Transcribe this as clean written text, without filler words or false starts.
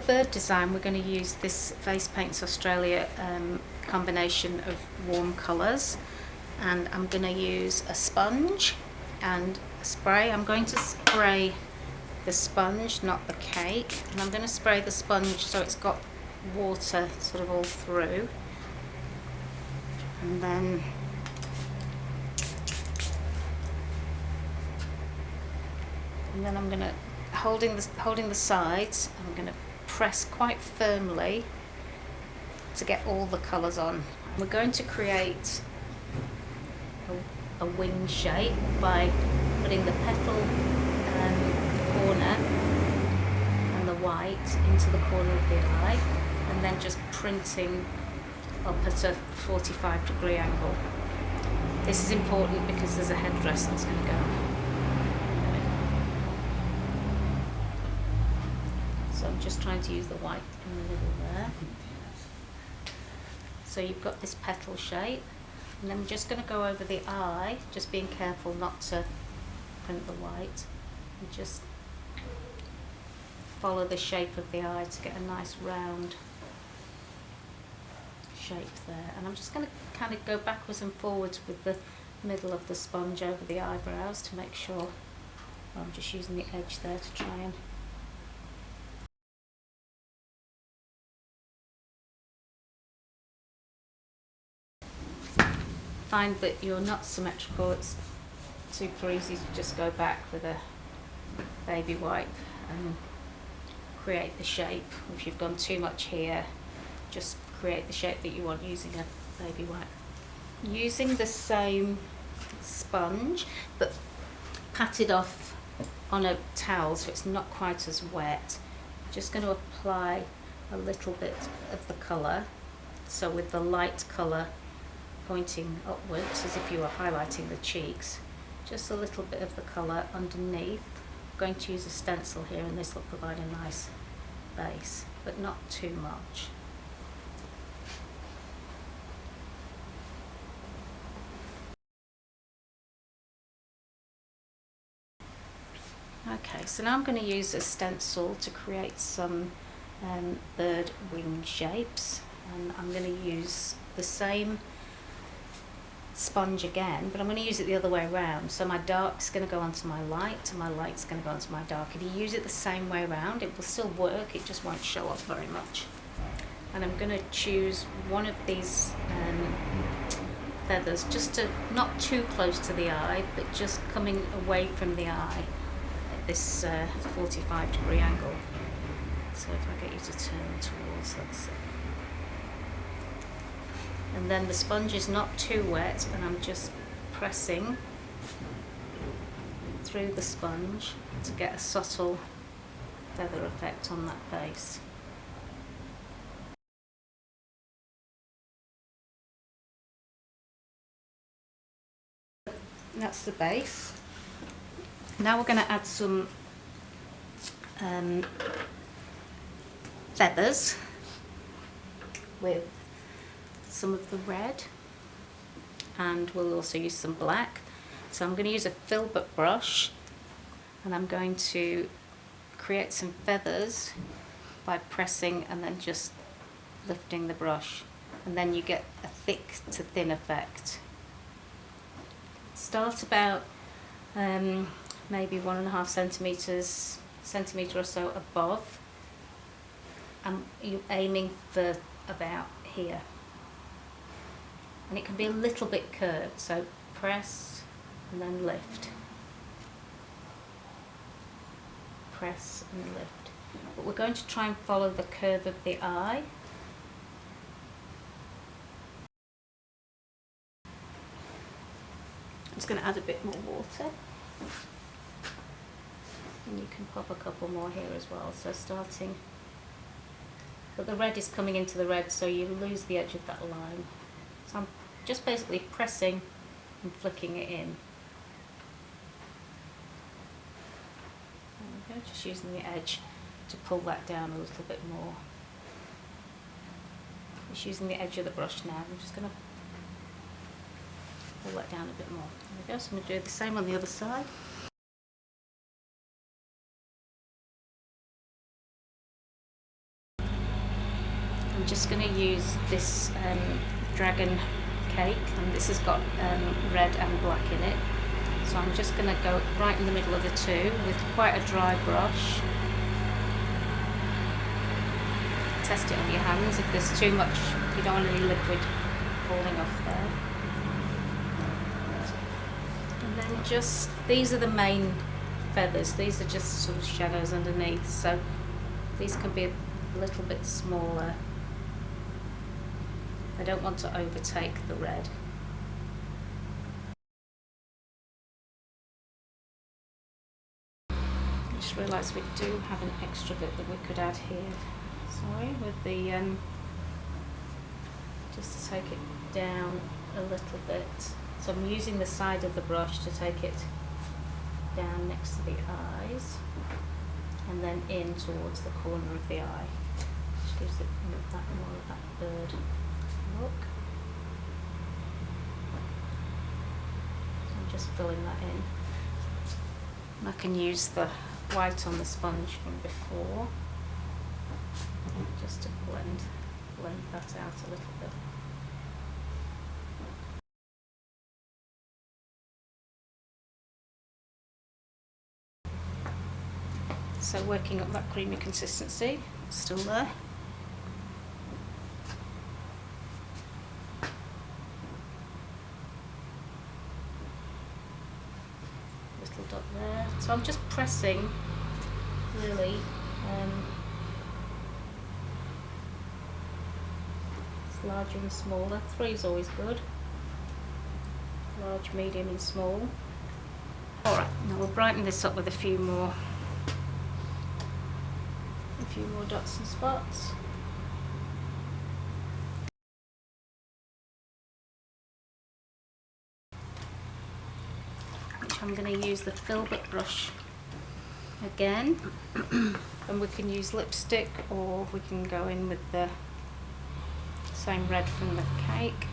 the bird design, we're going to use this Face Paints Australia combination of warm colours, and I'm going to use a sponge and a spray. I'm going to spray the sponge, not the cake, and I'm going to spray the sponge so it's got water sort of all through, and then I'm going to, holding the sides, I'm going to press quite firmly to get all the colours on. We're going to create a wing shape by putting the petal corner and the white into the corner of the eye, and then just printing up at a 45-degree angle. This is important because there's a headdress that's going to go. So I'm just trying to use the white in the middle there. So you've got this petal shape, and then I'm just going to go over the eye, just being careful not to print the white, and just follow the shape of the eye to get a nice round shape there. And I'm just going to kind of go backwards and forwards with the middle of the sponge over the eyebrows to make sure. I'm just using the edge there to try and find that you're not symmetrical. It's super easy to just go back with a baby wipe and create the shape. If you've gone too much here, just create the shape that you want using a baby wipe. Using the same sponge but patted off on a towel so it's not quite as wet, I'm just going to apply a little bit of the colour, so with the light colour pointing upwards as if you were highlighting the cheeks, just a little bit of the colour underneath. I'm going to use a stencil here, and this will provide a nice base, but not too much. Okay, so now I'm going to use a stencil to create some bird wing shapes, and I'm going to use the same sponge again, but I'm going to use it the other way around. So my dark's going to go onto my light, and my light's going to go onto my dark. If you use it the same way around, it will still work, it just won't show up very much. And I'm going to choose one of these feathers, just to not too close to the eye, but just coming away from the eye at this 45-degree angle. So if I get you to turn towards, that's it. And then the sponge is not too wet, and I'm just pressing through the sponge to get a subtle feather effect on that base. That's the base. Now we're going to add some feathers with some of the red, and we'll also use some black. So I'm going to use a filbert brush, and I'm going to create some feathers by pressing and then just lifting the brush, and then you get a thick to thin effect. Start about maybe 1.5 centimetre or so above, and you're aiming for about here. And it can be a little bit curved, so press and then lift. Press and lift. But we're going to try and follow the curve of the eye. I'm just going to add a bit more water. And you can pop a couple more here as well, so starting. But the red is coming into the red, so you lose the edge of that line. So I'm just basically pressing and flicking it in. There we go, just using the edge to pull that down a little bit more. Just using the edge of the brush now. I'm just going to pull that down a bit more. There we go, so I'm going to do the same on the other side. I'm just going to use this dragon cake, and this has got red and black in it. So I'm just going to go right in the middle of the two with quite a dry brush. Test it on your hands. If there's too much, you don't want any liquid falling off there. And then just, these are the main feathers. These are just sort of shadows underneath, so these can be a little bit smaller. I don't want to overtake the red. I just realised we do have an extra bit that we could add here. Sorry, with the just to take it down a little bit. So I'm using the side of the brush to take it down next to the eyes and then in towards the corner of the eye, which gives it that more of that bird look. I'm just filling that in. And I can use the white on the sponge from before just to blend that out a little bit. So working up that creamy consistency, still there. Little dot there. So I'm just pressing really it's larger and smaller. 3 is always good. Large, medium and small. Alright, now we'll brighten this up with a few more dots and spots. Which I'm going to use the filbert brush again. And we can use lipstick, or we can go in with the same red from the cake.